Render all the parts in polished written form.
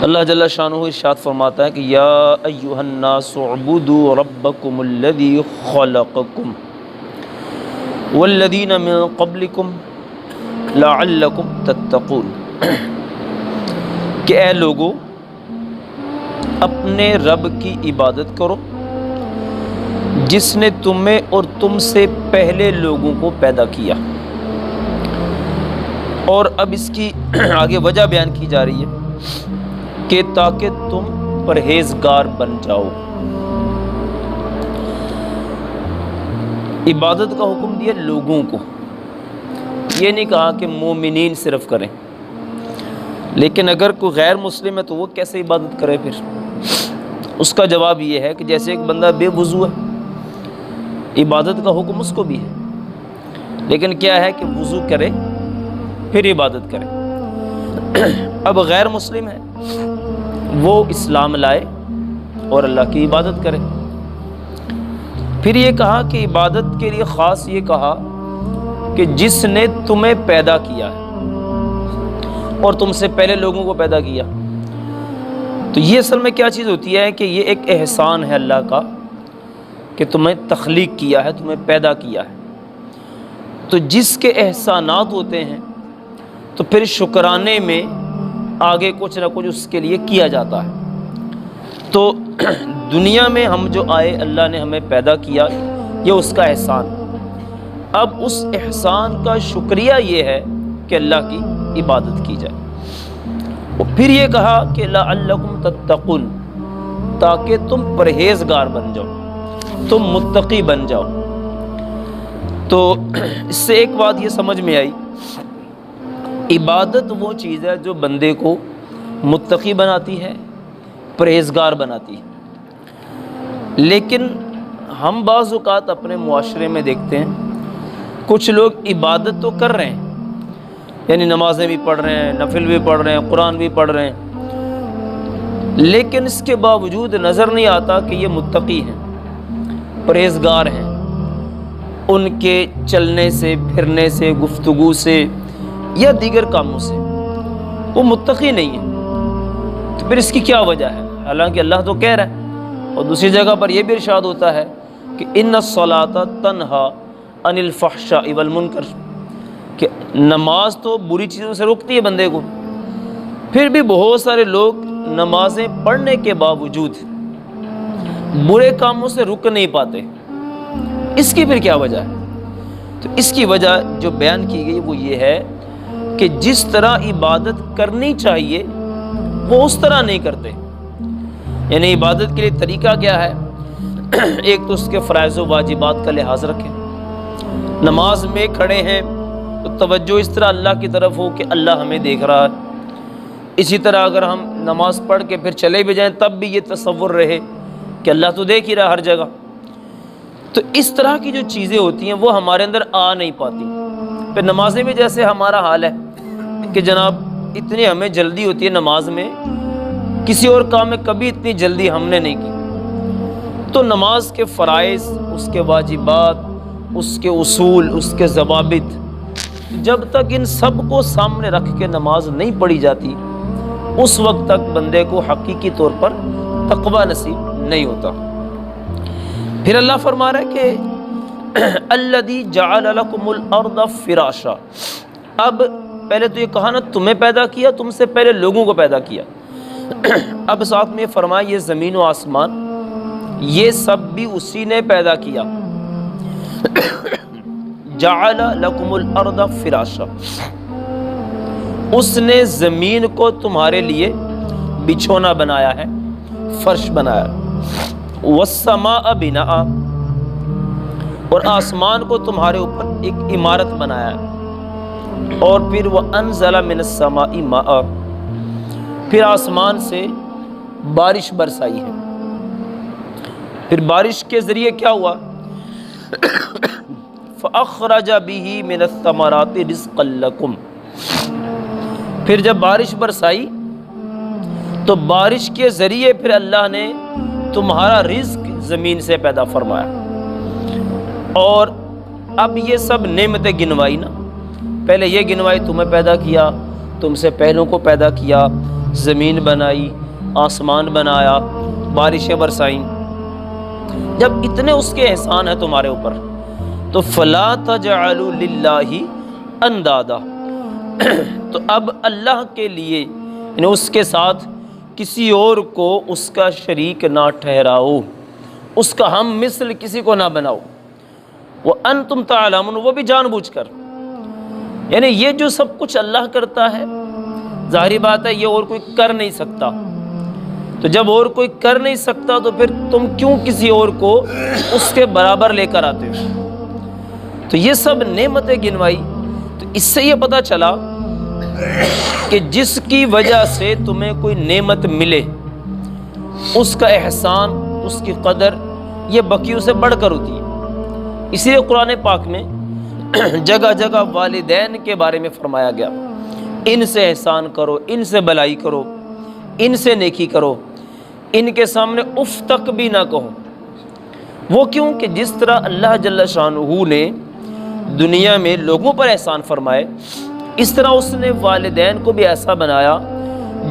اللہ جل شانہ ارشاد فرماتا ہے کہ یا ایھا الناس اعبدوا ربکم الذی خلقکم والذین من قبلکم لعلکم تتقون، کہ اے لوگو اپنے رب کی عبادت کرو جس نے تمہیں اور تم سے پہلے لوگوں کو پیدا کیا۔ اور اب اس کی آگے وجہ بیان کی جا رہی ہے کہ تاکہ تم پرہیزگار بن جاؤ۔ عبادت کا حکم دیا لوگوں کو، یہ نہیں کہا کہ مومنین صرف کریں، لیکن اگر کوئی غیر مسلم ہے تو وہ کیسے عبادت کرے؟ پھر اس کا جواب یہ ہے کہ جیسے ایک بندہ بے وضو ہے، عبادت کا حکم اس کو بھی ہے، لیکن کیا ہے کہ وضو کرے پھر عبادت کرے۔ اب غیر مسلم ہے، وہ اسلام لائے اور اللہ کی عبادت کرے۔ پھر یہ کہا کہ عبادت کے لیے خاص یہ کہا کہ جس نے تمہیں پیدا کیا ہے اور تم سے پہلے لوگوں کو پیدا کیا۔ تو یہ اصل میں کیا چیز ہوتی ہے کہ یہ ایک احسان ہے اللہ کا کہ تمہیں تخلیق کیا ہے، تمہیں پیدا کیا ہے۔ تو جس کے احسانات ہوتے ہیں تو پھر شکرانے میں آگے کچھ نہ کچھ اس کے لیے کیا جاتا ہے۔ تو دنیا میں ہم جو آئے، اللہ نے ہمیں پیدا کیا، یہ اس کا احسان۔ اب اس احسان کا شکریہ یہ ہے کہ اللہ کی عبادت کی جائے۔ اور پھر یہ کہا کہ لعلکم تتقون، تاکہ تم پرہیزگار بن جاؤ، تم متقی بن جاؤ۔ تو اس سے ایک بات یہ سمجھ میں آئی، عبادت وہ چیز ہے جو بندے کو متقی بناتی ہے، پرہیزگار بناتی ہے۔ لیکن ہم بعض اوقات اپنے معاشرے میں دیکھتے ہیں کچھ لوگ عبادت تو کر رہے ہیں، یعنی نمازیں بھی پڑھ رہے ہیں، نفل بھی پڑھ رہے ہیں، قرآن بھی پڑھ رہے ہیں، لیکن اس کے باوجود نظر نہیں آتا کہ یہ متقی ہیں، پرہیزگار ہیں۔ ان کے چلنے سے، پھرنے سے، گفتگو سے یا دیگر کاموں سے وہ متقی نہیں ہے۔ تو پھر اس کی کیا وجہ ہے؟ حالانکہ اللہ تو کہہ رہا ہے، اور دوسری جگہ پر یہ بھی ارشاد ہوتا ہے کہ ان الصلاۃ تنہی عن الفحشاء والمنکر، کہ نماز تو بری چیزوں سے روکتی ہے بندے کو۔ پھر بھی بہت سارے لوگ نمازیں پڑھنے کے باوجود برے کاموں سے رک نہیں پاتے۔ اس کی پھر کیا وجہ ہے؟ تو اس کی وجہ جو بیان کی گئی وہ یہ ہے کہ جس طرح عبادت کرنی چاہیے وہ اس طرح نہیں کرتے۔ یعنی عبادت کے لیے طریقہ کیا ہے؟ ایک تو اس کے فرائض و واجبات کا لحاظ رکھیں۔ نماز میں کھڑے ہیں تو توجہ اس طرح اللہ کی طرف ہو کہ اللہ ہمیں دیکھ رہا ہے۔ اسی طرح اگر ہم نماز پڑھ کے پھر چلے بھی جائیں تب بھی یہ تصور رہے کہ اللہ تو دیکھ ہی رہا ہر جگہ۔ تو اس طرح کی جو چیزیں ہوتی ہیں وہ ہمارے اندر آ نہیں پاتی۔ پھر نمازیں بھی جیسے ہمارا حال ہے کہ جناب اتنی ہمیں جلدی ہوتی ہے نماز میں، کسی اور کام میں کبھی اتنی جلدی ہم نے نہیں کی۔ تو نماز کے فرائض، اس کے واجبات، اس کے اصول، اس کے ضوابط، جب تک ان سب کو سامنے رکھ کے نماز نہیں پڑھی جاتی اس وقت تک بندے کو حقیقی طور پر تقویٰ نصیب نہیں ہوتا۔ پھر اللہ فرما رہا ہے کہ الذی جعل لکم الارض فراشا۔ اب پہلے تو یہ کہا نا تمہیں پیدا کیا، تم سے پہلے لوگوں کو پیدا کیا۔ اب ساتھ میں فرمایا یہ زمین و آسمان یہ سب بھی اسی نے پیدا کیا۔ جعل لکم الارض فراشا، اس نے زمین کو تمہارے لیے بچھونا بنایا ہے، فرش بنایا۔ والسماء بناء، اور آسمان کو تمہارے اوپر ایک عمارت بنایا ہے۔ اور پھر وَأَنزَلَ مِنَ السَّمَاءِ مَاءً، پھر آسمان سے بارش برسائی ہے۔ پھر بارش کے ذریعے کیا ہوا؟ فَأَخْرَجَ بِهِ مِنَ الثَّمَرَاتِ رِزْقًا لَكُمْ، پھر جب بارش برسائی تو بارش کے ذریعے پھر اللہ نے تمہارا رزق زمین سے پیدا فرمایا۔ اور اب یہ سب نعمتیں گنوائی نا، پہلے یہ گنوائی تمہیں پیدا کیا، تم سے پہلوں کو پیدا کیا، زمین بنائی، آسمان بنایا، بارشیں برسائیں، جب اتنے اس کے احسان ہیں تمہارے اوپر، تو فلا تجعلوا للہ اندادا، تو اب اللہ کے لیے یعنی اس کے ساتھ کسی اور کو اس کا شریک نہ ٹھہراؤ، اس کا ہم مثل کسی کو نہ بناؤ، وانتم تعلمون، وہ بھی جان بوجھ کر، یعنی یہ جو سب کچھ اللہ کرتا ہے، ظاہری بات ہے یہ اور کوئی کر نہیں سکتا، تو جب اور کوئی کر نہیں سکتا تو پھر تم کیوں کسی اور کو اس کے برابر لے کر آتے ہو؟ تو یہ سب نعمتیں گنوائی، تو اس سے یہ پتہ چلا کہ جس کی وجہ سے تمہیں کوئی نعمت ملے، اس کا احسان، اس کی قدر یہ بقیوں سے بڑھ کر ہوتی ہے۔ اسی لیے قرآن پاک میں جگہ جگہ والدین کے بارے میں فرمایا گیا، ان سے احسان کرو، ان سے بلائی کرو، ان سے نیکی کرو، ان کے سامنے اف تک بھی نہ کہو۔ وہ کیوں کہ جس طرح اللہ جل شانہ نے دنیا میں لوگوں پر احسان فرمائے، اس طرح اس نے والدین کو بھی ایسا بنایا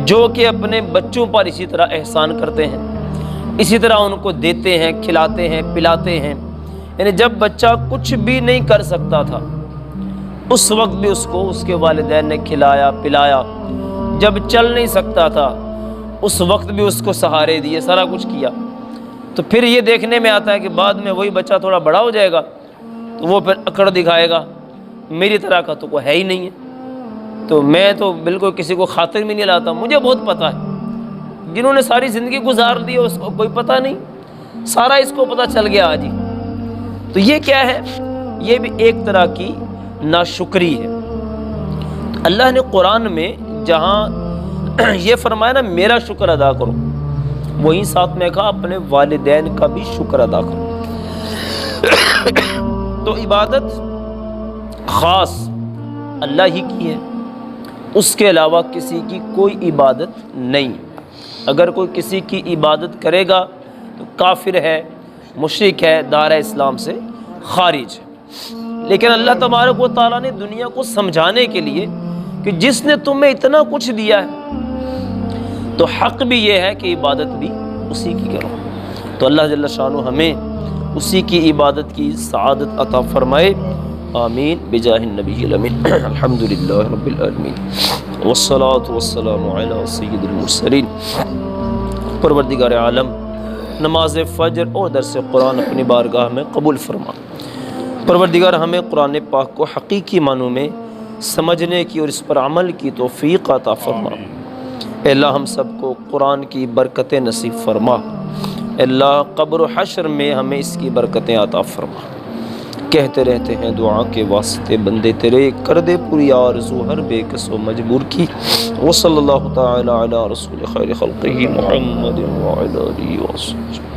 جو کہ اپنے بچوں پر اسی طرح احسان کرتے ہیں، اسی طرح ان کو دیتے ہیں، کھلاتے ہیں، پلاتے ہیں۔ یعنی جب بچہ کچھ بھی نہیں کر سکتا تھا اس وقت بھی اس کو اس کے والدین نے کھلایا پلایا، جب چل نہیں سکتا تھا اس وقت بھی اس کو سہارے دیے، سارا کچھ کیا۔ تو پھر یہ دیکھنے میں آتا ہے کہ بعد میں وہی بچہ تھوڑا بڑا ہو جائے گا تو وہ پھر اکڑ دکھائے گا، میری طرح کا تو کوئی ہے ہی نہیں ہے، تو میں تو بالکل کسی کو خاطر میں نہیں لاتا، مجھے بہت پتہ ہے۔ جنہوں نے ساری زندگی گزار دی اس کو کوئی پتہ نہیں، سارا اس کو پتہ چل گیا آج ہی۔ تو یہ کیا ہے؟ یہ بھی ایک طرح کی ناشکری ہے۔ اللہ نے قرآن میں جہاں یہ فرمایا نا میرا شکر ادا کرو، وہیں ساتھ میں کہا اپنے والدین کا بھی شکر ادا کرو۔ تو عبادت خاص اللہ ہی کی ہے، اس کے علاوہ کسی کی کوئی عبادت نہیں۔ اگر کوئی کسی کی عبادت کرے گا تو کافر ہے، مشرک ہے، دائرہ اسلام سے خارج ہے۔ لیکن اللہ تبارک و تعالیٰ نے دنیا کو سمجھانے کے لیے کہ جس نے تمہیں اتنا کچھ دیا ہے تو حق بھی یہ ہے کہ عبادت بھی اسی کی کرو۔ تو اللہ جل شانہ ہمیں اسی کی عبادت کی سعادت عطا فرمائے، آمین بجاہ النبی الامین۔ الحمدللہ رب العالمین والصلاة والسلام علی سید المرسلین۔ پروردگار عالم نماز فجر اور درس قرآن اپنی بارگاہ میں قبول فرما۔ پروردگار ہمیں قرآن پاک کو حقیقی معنوں میں سمجھنے کی اور اس پر عمل کی توفیق عطا فرما۔ اے اللہ ہم سب کو قرآن کی برکتیں نصیب فرما۔ اے اللہ قبر و حشر میں ہمیں اس کی برکتیں عطا فرما۔ کہتے رہتے ہیں دعا کے واسطے بندے تیرے، کر دے پوری آرزو ہر بے کس و مجبور کی۔ وصلی اللہ تعالی علی رسول خیر خلقہ محمد وعلی آلہ وصحبہ۔